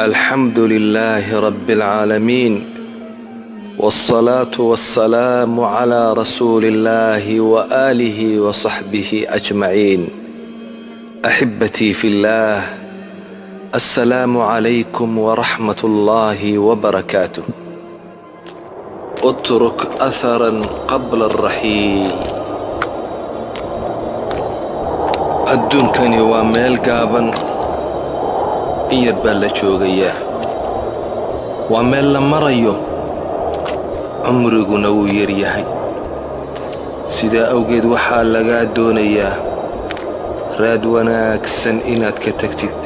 الحمد لله رب العالمين، والصلاة والسلام على رسول الله وآله وصحبه أجمعين. أحبتي في الله، السلام عليكم ورحمة الله وبركاته. اترك أثرا قبل الرحيل. adduunkani waa meel gaaban, in yar baa la joogayaa. waa meel la marayo, cumriguna wuu yar yahay. sidaa awgeed waxaa lagaa doonayaa raad wanaagsan inaad ka tagtid.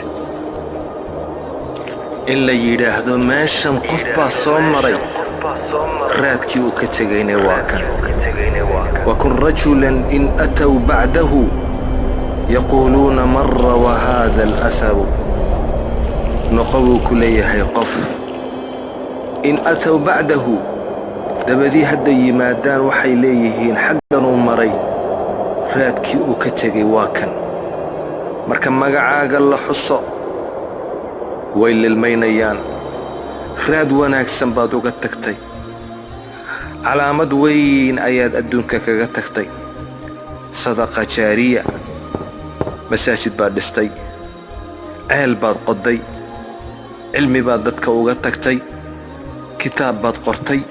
in la yidhaahdo meeshan qof baa soo maray, raadkii uu ka tegayna waa kan. wakun rajulan in ataw bacdahu يقولون مر وهذا الأثر. نقبوا كليها قف إن أتوا بعده دبدي هدي مادان وحي ليهين حقا ومري رادكي وكتغي واكن مركا مقعاق الله حصو ويل المينيان راد وناكسن بادو قد تكتي علامة وين أياد أدونك قد تكتي صدقة جارية، masaajid baad dhistay, ceel baad qoday, cilmi baad dadka uga tagtay, kitaab baad qortay,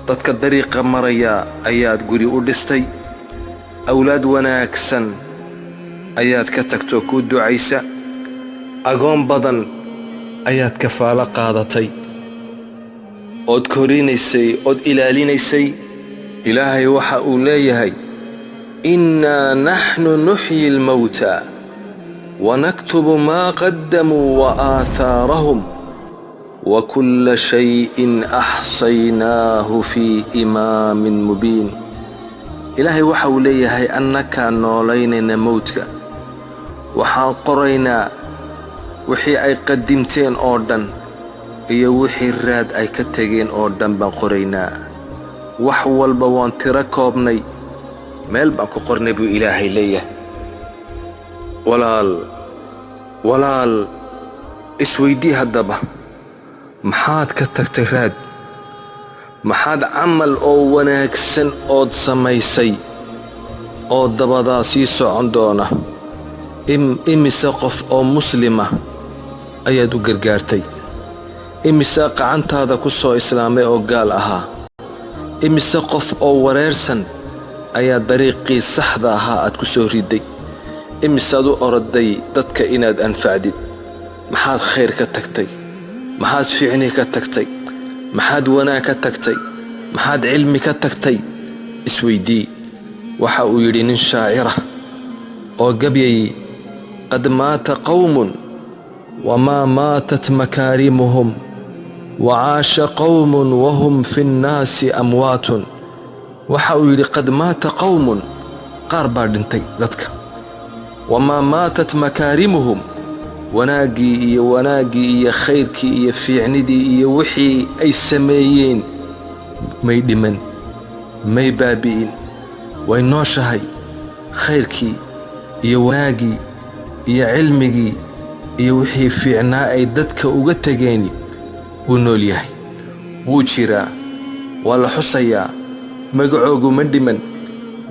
dadka dariiqa maraya ayaad guri u dhistay, awlaad wanaagsan ayaad ka tagto ku ducaysa, agoon badan ayaad kafaalo qaadatay, ood korinaysay, ood ilaalinaysay. ilaahay waxa uu leeyahay إنا نحن نحيي الموتى ونكتب ما قدموا وآثارهم وكل شيء أحصيناه في إمام مبين. إلهي وحو ليهي أنك نولين موتك وحان قرينا وحي أي قدمتين أوردن إيا وحي الراد أي كتغين أوردن بان قرينا وحو البوان تركوبني meel baan ku qornay buu ilaahay leeyahay. walaal isweydii haddaba, maxaad ka tagtay raad? maxaad camal oo wanaagsan ood samaysay oo dabadaa sii socon doona? imise qof oo muslima ayaad u gargaartay? imise qacantaada ku soo islaamay oo gaal ahaa? imise qof oo wareersan ayaa dariiqii saxda ahaa aad ku soo riday? imisaad u oroday dadka inaad anfacdid? maxaad khayr ka tagtay? maxaad fiicni ka tagtay? maxaad wanaag ka tagtay? maxaad cilmi ka tagtay? isweydii. waxa uu yidhi nin shaacira oo gabyay, qad maata qawmun wamaa maatat makaarimuhum wacaasha qawmun wahum fi nnaasi amwaatun. waxa uu yidhi qad maata qawmun, qaar baa dhintay dadka, wamaa maatat makaarimuhum, wanaaggii iyo khayrkii iyo fiicnidii iyo wixii ay sameeyeen may dhiman, may baabi'in, way nooshahay. khayrkii iyo wanaaggii iyo cilmigii iyo wixii fiicnaa ay dadka uga tageeni wuu nool yahay, wuu jiraa, waa la xusayaa, magacoogu ma dhiman.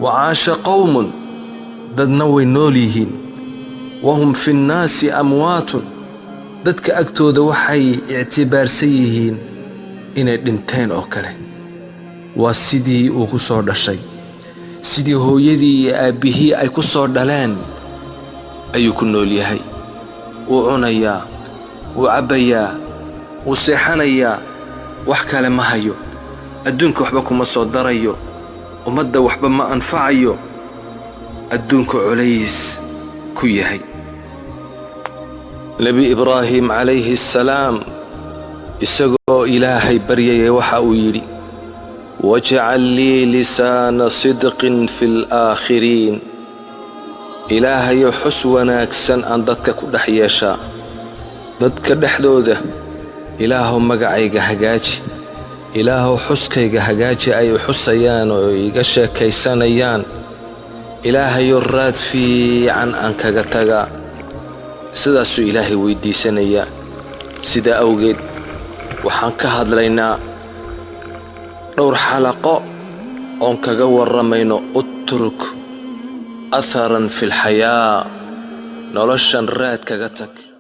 wacaasha qawmun, dadna way nool yihiin, wahum fi nnaasi amwaatun, dadka agtooda waxay ictibaarsan yihiin inay dhinteen oo kale. waa sidii uu ku soo dhashay, sidii hooyadii iyo aabbihii ay ku soo dhaleen ayuu ku nool yahay. wuu cunayaa, wuu cabbayaa, wuu seexanayaa, wax kale ma hayo. adduunka waxba kuma soo darayo, ummadda waxba ma anfacayo. adduunku culays ku yahay. nebi ibraahim calayhi assalaam isagoo ilaahay baryayay waxa uu yidhi واجعل لي لسان صدق في الآخرين إلهي حس وناكسن أن ددك كدح يشاء ددك دحدوده إلهو مقعيق هقاجي إلهو حسكيق هقاجي أي حسيان ويقشى كيسانيان إلهي يراد في عن أنك قتغا سيدا سو إلهي ويدي سنيا سيدا أوجد وحانك هادلينا دور حلقة أنك ورمينو اترك أثرا في الحياة نولشان راد كغتك